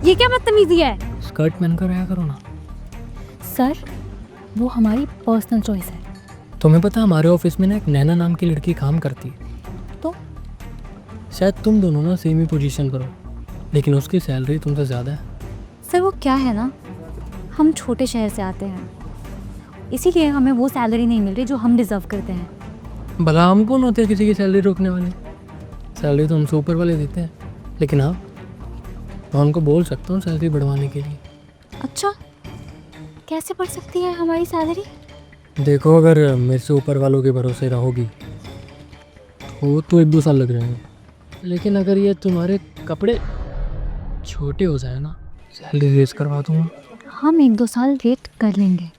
ये क्या बदतमीजी है? स्कर्ट पहनकर आया करो ना। सर, वो हमारी पर्सनल चॉइस है। तुम्हें पता है हमारे ऑफिस में ना एक नैना नाम की लड़की काम करती है। तो शायद तुम दोनों ना सेम ही पोजीशन पर हो, लेकिन उसकी सैलरी तुमसे ज़्यादा है। सर, वो क्या है ना, हम छोटे शहर से आते हैं, इसीलिए हमें वो सैलरी नहीं मिल रही जो हम डिज़र्व करते हैं। भला हम कौन होते हैं किसी की सैलरी रोकने वाले? सैलरी तो हमसे ऊपर वाले देते हैं, लेकिन हाँ, मैं उनको बोल सकता हूँ सैलरी बढ़वाने के लिए। अच्छा, कैसे बढ़ सकती है हमारी सैलरी? देखो, अगर मेरे से ऊपर वालों के भरोसे रहोगी तो 1-2 साल लग जाएंगे, लेकिन अगर ये तुम्हारे कपड़े छोटे हो जाए ना, सैलरी रेस करवा दूँगा। हम 1-2 साल वेट कर लेंगे,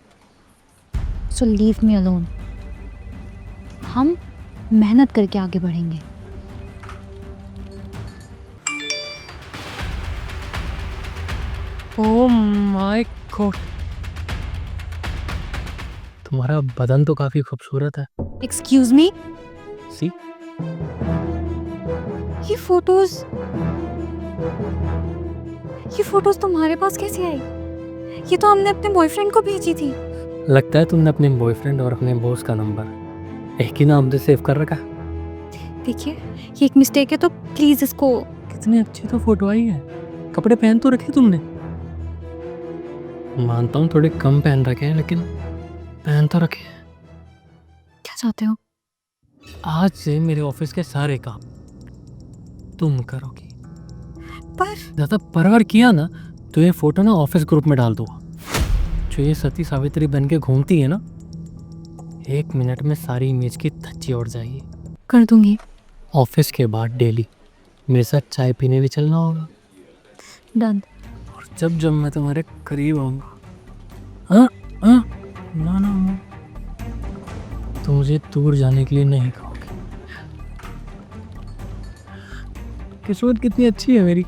सो लीव मी अलोन। हम मेहनत करके आगे बढ़ेंगे। ओह माय गॉड, तुम्हारा बदन तो काफ़ी खूबसूरत है। एक्सक्यूज मी, सी, ये फोटोज तुम्हारे पास कैसे आई? ये तो हमने अपने बॉयफ्रेंड को भेजी थी। लगता है तुमने अपने बॉयफ्रेंड और अपने बॉस का नंबर एक ही नाम से सेव कर रखा। देखिए, ये एक मिस्टेक है, तो प्लीज इसको। कितनी अच्छी तो फोटो आई है। कपड़े पहन तो रखे तुमने? मानता हूँ थोड़े कम पहन रखे हैं, लेकिन पहन तो रखे हैं। क्या चाहते हो? आज से मेरे ऑफिस के सारे काम तुम करोगी। पर ज़्यादा परवर किया ना तो ये फोटो ना ऑफिस ग्रुप में डाल दूंगा। जो ये सती सावित्री बन के घूमती है ना, 1 मिनट में सारी इमेज की धज्जी उड़ जाएगी। कर दूंगी। ऑफिस के बाद डेली मेरे साथ चाय पीने भी चलना होगा। डन। और जब जब मैं तुम्हारे करीब आऊँगा, हाँ हाँ, ना ना ना, तो मुझे दूर जाने के लिए नहीं कहोगे। किस्मत कितनी अच्छी है मेरी।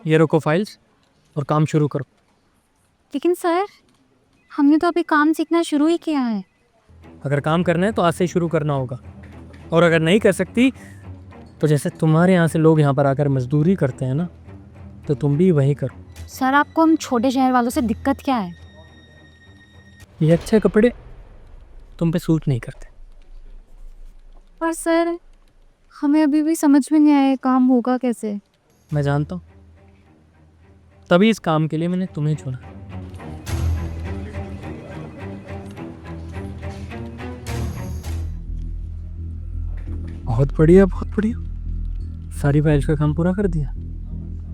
ये रखो फाइल्स और काम शुरू करो। लेकिन सर, हमने तो अभी काम सीखना शुरू ही किया है। अगर काम करना है तो आज से शुरू करना होगा, और अगर नहीं कर सकती तो जैसे तुम्हारे यहाँ से लोग यहाँ पर आकर मजदूरी करते हैं ना, तो तुम भी वही करो। सर, आपको हम छोटे शहर वालों से दिक्कत क्या है? ये अच्छे कपड़े तुम पे सूट नहीं करते। पर सर, हमें अभी भी समझ में नहीं आया काम होगा कैसे। मैं जानता हूँ, तभी इस काम के लिए मैंने तुम्हें चुना। बहुत बढ़िया, बहुत बढ़िया। सारी फाइल्स का काम पूरा कर दिया।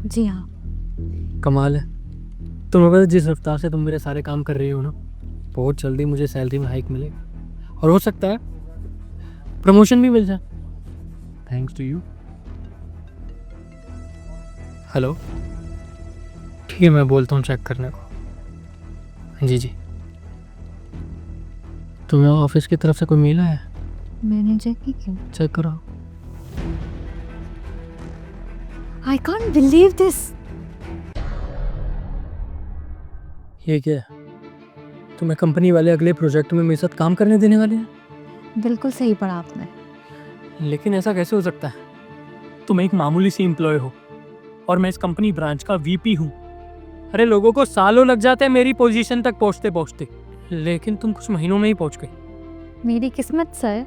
जी हाँ। कमाल है। तुम्हें पता, जिस रफ्तार से तुम मेरे सारे काम कर रही हो ना, बहुत जल्दी मुझे सैलरी में हाइक मिलेगा, और हो सकता है प्रमोशन भी मिल जाए, थैंक्स टू यू। हेलो, ठीक है, मैं बोलता हूँ चेक करने को। जी जी, तुम्हें ऑफिस की तरफ से कोई मेल आया है? मैंने चेक नहीं किया। चेक करो। I can't believe this. ये क्या है? तुम्हें कंपनी वाले अगले प्रोजेक्ट में मेरे साथ काम करने देने वाले हैं? बिल्कुल सही पढ़ा आपने। लेकिन ऐसा कैसे हो सकता है? तुम एक मामूली सी एम्प्लॉय हो और मैं इस कंपनी ब्रांच का वीपी हूँ। अरे, लोगों को सालों लग जाते हैं मेरी पोजीशन तक पहुँचते पहुँचते, लेकिन तुम कुछ महीनों में ही पहुँच गई। मेरी किस्मत सर,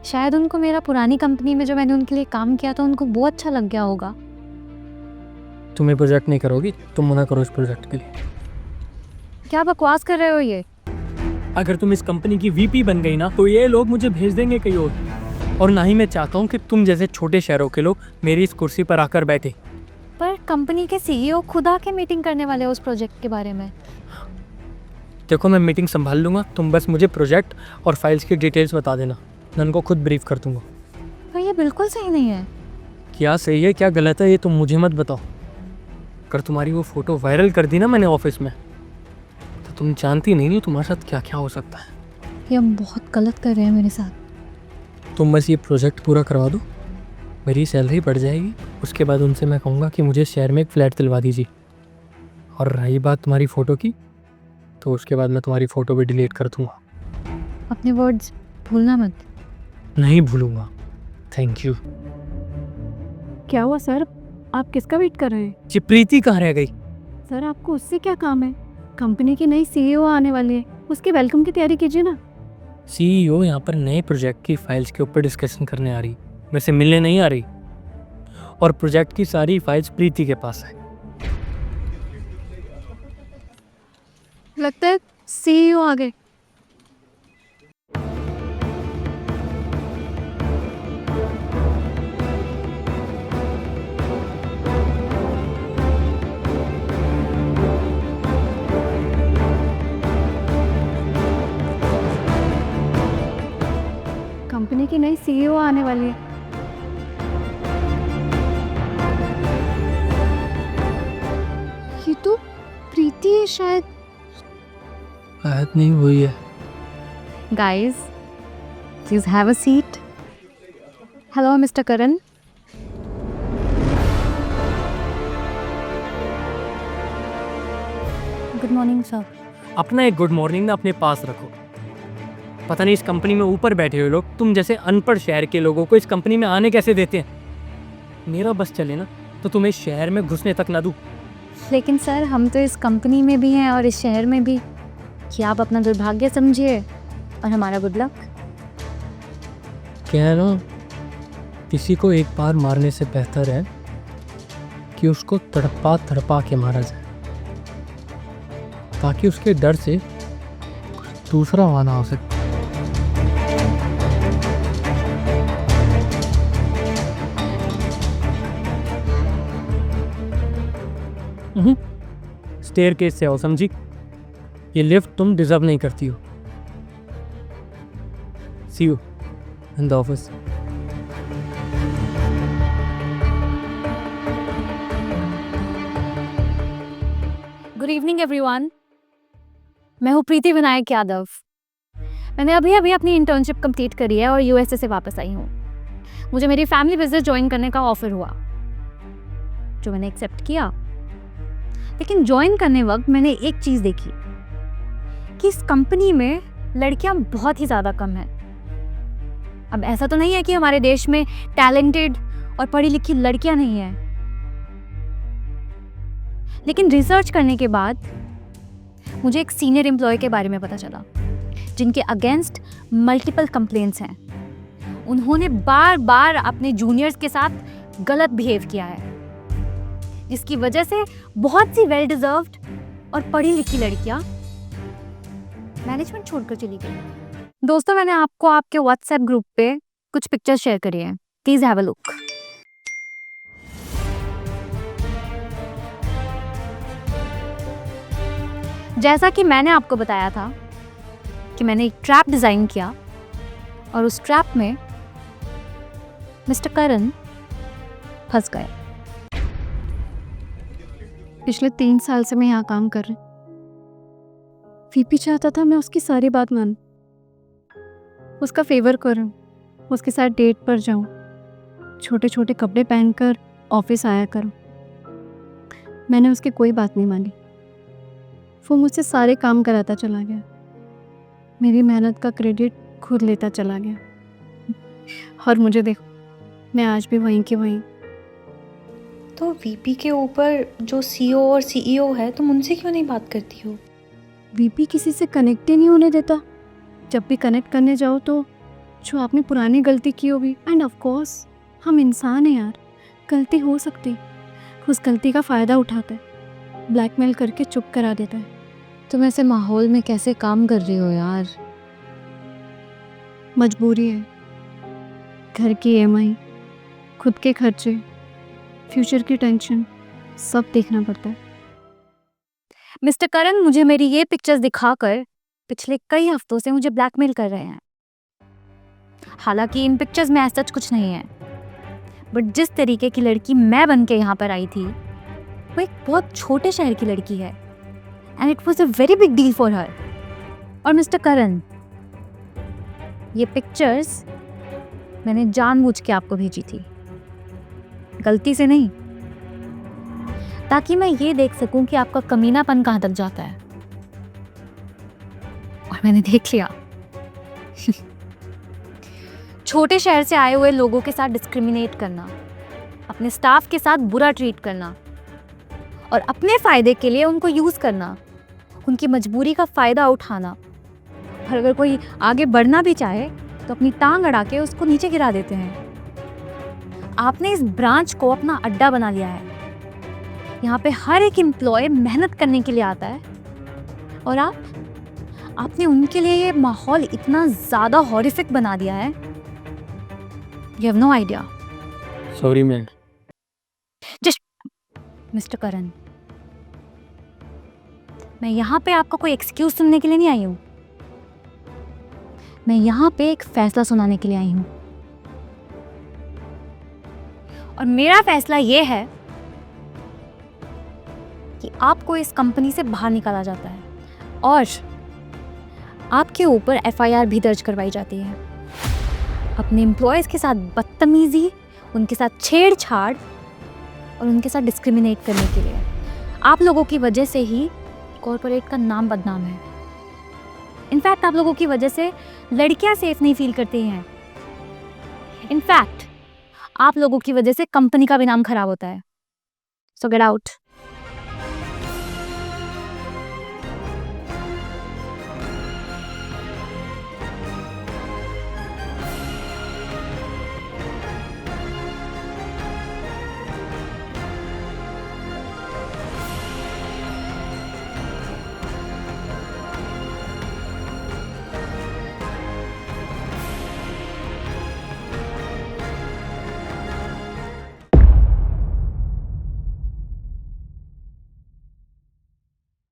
शायद उनको मेरा पुरानी कंपनी में जो मैंने उनके लिए काम किया था उनको वो अच्छा लग गया होगा। तुम्हें प्रोजेक्ट नहीं करोगी? तुम मना करो इस प्रोजेक्ट के लिए। क्या बकवास कर रहे हो ये? अगर तुम इस कंपनी की वीपी बन गई ना, तो ये लोग मुझे भेज देंगे कहीं और ना ही मैं चाहता हूँ कि तुम जैसे छोटे शहरों के लोग मेरी इस कुर्सी पर आकर बैठे। पर कंपनी के सीईओ खुद आके मीटिंग करने वाले हैं उस प्रोजेक्ट के बारे में। देखो, मैं मीटिंग संभाल लूँगा, तुम बस मुझे प्रोजेक्ट और फाइल्स की डिटेल्स बता देना, मैं उनको खुद ब्रीफ कर दूँगा। पर ये बिल्कुल सही नहीं है। क्या सही है क्या गलत है ये तुम मुझे मत बताओ। अगर तुम्हारी वो फ़ोटो वायरल कर दी ना मैंने ऑफिस में, तो तुम जानती नहीं हो तुम्हारे साथ क्या क्या हो सकता है। ये हम बहुत गलत कर रहे हैं मेरे साथ। तुम बस ये प्रोजेक्ट पूरा करवा दो, मेरी सैलरी बढ़ जाएगी। उसके बाद उनसे मैं कहूँगा कि मुझे शहर में एक फ़्लैट दिलवा दीजिए। और रही बात तुम्हारी फ़ोटो की, तो उसके बाद मैं तुम्हारी फ़ोटो भी डिलीट कर दूँगा। अपने वर्ड्स भूलना मत। नहीं भूलूंगा। Thank you. क्या हुआ सर, आप किसका वेट कर रहे हैं? ये प्रीति कहाँ रह गई? सर आपको उससे क्या काम है? कंपनी की नई सीईओ आने वाली है, उसके वेलकम की तैयारी कीजिए ना। सीईओ यहाँ पर नए प्रोजेक्ट की फाइल्स के ऊपर डिस्कशन करने आ रही, मेरे से मिलने नहीं आ रही, और प्रोजेक्ट की सारी फाइल्स प्रीति के पास है। लगता है सीईओ आ गए। कंपनी की नई सीईओ आने वाली है। ये तो प्रीति है शायद। शायद नहीं हुई है। Guys, please have a seat. Hello, Mr. Karan. Good morning, sir. अपना एक गुड मॉर्निंग ना अपने पास रखो। पता नहीं इस कंपनी में ऊपर बैठे हुए लोग तुम जैसे अनपढ़ शहर के लोगों को इस कंपनी में आने कैसे देते हैं। मेरा बस चले ना तो तुम्हें शहर में घुसने तक ना दूँ। लेकिन सर हम तो इस कंपनी में भी हैं और इस शहर में भी। क्या आप अपना दुर्भाग्य समझिए और हमारा गुड लक। क्या है ना, किसी को एक बार मारने से बेहतर है कि उसको तड़पा तड़पा के मारा जाए, ताकि उसके डर से कुछ दूसरा वाना हो सके। स्टेयरकेस से आओ, समझी? ये लिफ्ट तुम डिजर्व नहीं करती हो। See you in the office. Good evening everyone. मैं हूँ प्रीति विनायक यादव। मैंने अभी अभी अपनी इंटर्नशिप कंप्लीट करी है और यूएसए से वापस आई हूँ। मुझे मेरी फैमिली बिजनेस ज्वाइन करने का ऑफर हुआ, जो मैंने एक्सेप्ट किया। लेकिन ज्वाइन करने वक्त मैंने एक चीज़ देखी कि इस कंपनी में लड़कियां बहुत ही ज़्यादा कम हैं। अब ऐसा तो नहीं है कि हमारे देश में टैलेंटेड और पढ़ी लिखी लड़कियां नहीं हैं, लेकिन रिसर्च करने के बाद मुझे एक सीनियर एम्प्लॉय के बारे में पता चला जिनके अगेंस्ट मल्टीपल कंप्लेंट्स हैं। उन्होंने बार बार अपने जूनियर्स के साथ गलत बिहेव किया है, जिसकी वजह से बहुत सी वेल डिजर्व्ड और पढ़ी लिखी लड़कियां मैनेजमेंट छोड़कर चली गई। दोस्तों, मैंने आपको आपके व्हाट्सएप ग्रुप पे कुछ पिक्चर्स शेयर करी हैं, प्लीज हैव अ लुक। जैसा कि मैंने आपको बताया था कि मैंने एक ट्रैप डिजाइन किया और उस ट्रैप में मिस्टर करण फंस गए। पिछले 3 साल से मैं यहाँ काम कर रही। वीपी चाहता था मैं उसकी सारी बात मानूं, उसका फेवर करूं, उसके साथ डेट पर जाऊं, छोटे छोटे कपड़े पहनकर ऑफिस आया करूं। मैंने उसकी कोई बात नहीं मानी। वो मुझसे सारे काम कराता चला गया, मेरी मेहनत का क्रेडिट खुद लेता चला गया। और मुझे देखो, मैं आज भी वहीं की वहीं। तो वीपी के ऊपर जो सीईओ और सीईओ है, तुम उनसे क्यों नहीं बात करती हो? वीपी किसी से कनेक्ट ही नहीं होने देता। जब भी कनेक्ट करने जाओ तो जो आपने पुरानी गलती की होगी, एंड ऑफ कोर्स हम इंसान हैं यार, गलती हो सकती, उस गलती का फ़ायदा उठाता है, ब्लैकमेल करके चुप करा देता है। तुम ऐसे माहौल में कैसे काम कर रही हो यार? मजबूरी है, घर की ईएमआई, खुद के खर्चे, फ्यूचर की टेंशन, सब देखना पड़ता है। मिस्टर करण मुझे मेरी ये पिक्चर्स दिखाकर पिछले कई हफ्तों से मुझे ब्लैकमेल कर रहे हैं। हालांकि इन पिक्चर्स में ऐसा कुछ नहीं है, बट जिस तरीके की लड़की मैं बन के यहाँ पर आई थी, वो एक बहुत छोटे शहर की लड़की है, and it was a very big deal for her. और मिस्टर करण, ये पिक्चर्स मैंने जानबूझ के आपको भेजी थी, गलती से नहीं, ताकि मैं ये देख सकूं कि आपका कमीनापन कहाँ तक जाता है। और मैंने देख लिया। छोटे शहर से आए हुए लोगों के साथ डिस्क्रिमिनेट करना, अपने स्टाफ के साथ बुरा ट्रीट करना और अपने फ़ायदे के लिए उनको यूज़ करना, उनकी मजबूरी का फ़ायदा उठाना। और अगर कोई आगे बढ़ना भी चाहे तो अपनी टांग अड़ा के उसको नीचे गिरा देते हैं। आपने इस ब्रांच को अपना अड्डा बना लिया है। यहाँ पे हर एक एम्प्लॉय मेहनत करने के लिए आता है और आपने उनके लिए ये माहौल इतना ज़्यादा हॉरिफिक बना दिया है। You have no idea. Sorry ma'am. Mister Karan, मैं यहाँ पे आपका कोई एक्सक्यूज सुनने के लिए नहीं आई हूँ। मैं यहाँ पे एक फैसला सुनाने के लिए आई हूँ और मेरा फैसला ये है कि आपको इस कंपनी से बाहर निकाला जाता है और आपके ऊपर एफआईआर भी दर्ज करवाई जाती है अपने एम्प्लॉयज़ के साथ बदतमीजी, उनके साथ छेड़छाड़ और उनके साथ डिस्क्रिमिनेट करने के लिए। आप लोगों की वजह से ही कॉरपोरेट का नाम बदनाम है। इनफैक्ट आप लोगों की वजह से लड़कियां सेफ नहीं फील करती हैं। इनफैक्ट आप लोगों की वजह से कंपनी का भी नाम खराब होता है। सो गेट आउट।